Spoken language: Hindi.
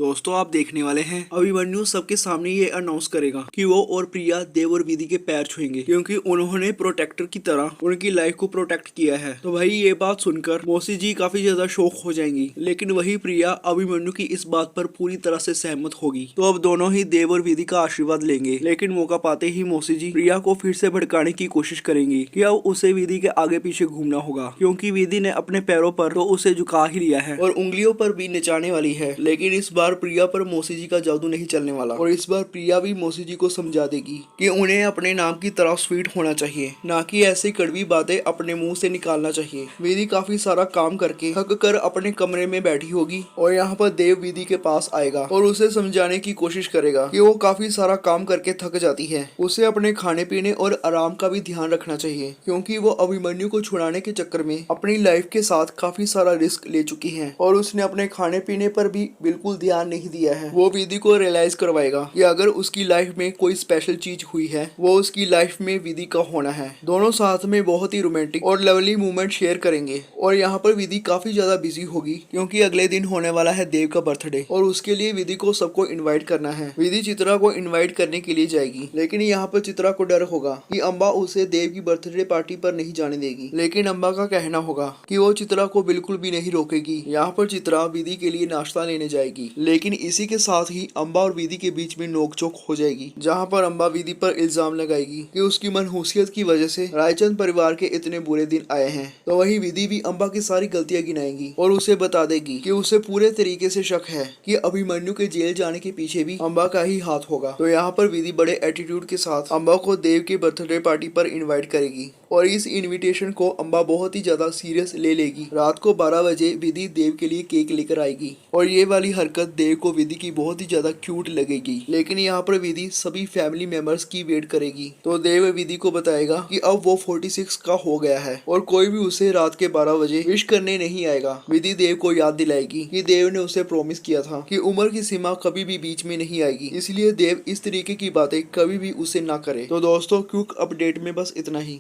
दोस्तों आप देखने वाले हैं अभिमन्यु सबके सामने ये अनाउंस करेगा कि वो और प्रिया देव और विधि के पैर छुएंगे क्योंकि उन्होंने प्रोटेक्टर की तरह उनकी लाइफ को प्रोटेक्ट किया है। तो भाई ये बात सुनकर मौसी जी काफी ज्यादा शॉक हो जाएंगी, लेकिन वही प्रिया अभिमन्यु की इस बात पर पूरी तरह से सहमत होगी। तो अब दोनों ही देव और विधि का आशीर्वाद लेंगे, लेकिन मौका पाते ही मौसी जी प्रिया को फिर से भड़काने की कोशिश करेंगी कि अब उसे विधि के आगे पीछे घूमना होगा, क्योंकि विधि ने अपने पैरों पर तो उसे झुका ही लिया है और उंगलियों पर भी नचाने वाली है। लेकिन इस बार प्रिया पर मौसी जी का जादू नहीं चलने वाला और इस बार प्रिया भी मौसी जी को समझा देगी कि उन्हें अपने नाम की तरह स्वीट होना चाहिए, ना कि ऐसी कड़वी बातें अपने मुंह से निकालना चाहिए। विधि काफी सारा काम करके थक कर अपने कमरे में बैठी होगी और यहाँ पर देव विधि के पास आएगा और उसे समझाने की कोशिश करेगा कि वो काफी सारा काम करके थक जाती है, उसे अपने खाने पीने और आराम का भी ध्यान रखना चाहिए, क्योंकि वो अभिमन्यु को छुड़ाने के चक्कर में अपनी लाइफ के साथ काफी सारा रिस्क ले चुकी है और उसने अपने खाने पीने पर भी बिल्कुल ध्यान नहीं दिया है। वो विधि को रियलाइज करवाएगा कि अगर उसकी लाइफ में कोई स्पेशल चीज हुई है वो उसकी लाइफ में विधि का होना है। दोनों साथ में बहुत ही रोमांटिक और लवली मोमेंट शेयर करेंगे और यहाँ पर विधि काफी ज्यादा बिजी होगी क्योंकि अगले दिन होने वाला है देव का बर्थडे और उसके लिए विधि को सबको इन्वाइट करना है। विधि चित्रा को इन्वाइट करने के लिए जाएगी, लेकिन यहाँ पर चित्रा को डर होगा कि अम्बा उसे देव की बर्थडे पार्टी पर नहीं जाने देगी, लेकिन अम्बा का कहना होगा कि वो चित्रा को बिल्कुल भी नहीं रोकेगी। यहाँ पर चित्रा विधि के लिए नाश्ता लेने जाएगी, लेकिन इसी के साथ ही अम्बा और विधि के बीच में नोकझोंक हो जाएगी, जहाँ पर अम्बा विधि पर इल्जाम लगाएगी कि उसकी मनहूसियत की वजह से रायचंद परिवार के इतने बुरे दिन आए हैं। तो वही विधि भी अम्बा की सारी गलतियां गिनाएगी और उसे बता देगी कि उसे पूरे तरीके से शक है कि अभिमन्यु के जेल जाने के पीछे भी अम्बा का ही हाथ होगा। तो यहाँ पर विधि बड़े एटीट्यूड के साथ अम्बा को देव के बर्थडे पार्टी पर इन्वाइट करेगी और इस इनविटेशन को अम्बा बहुत ही ज्यादा सीरियस ले लेगी। रात को 12 बजे विधि देव के लिए केक लेकर आएगी और ये वाली हरकत देव को विधि की बहुत ही ज्यादा क्यूट लगेगी, लेकिन यहाँ पर विधि सभी फैमिली मेंबर्स की वेट करेगी। तो देव विधि को बताएगा कि अब वो 46 का हो गया है और कोई भी उसे रात के 12 बजे विश करने नहीं आएगा। विधि देव को याद दिलाएगी कि देव ने उसे प्रॉमिस किया था कि उम्र की सीमा कभी भी बीच में नहीं आएगी, इसलिए देव इस तरीके की बातें कभी भी उसे ना करे। तो दोस्तों क्विक अपडेट में बस इतना ही।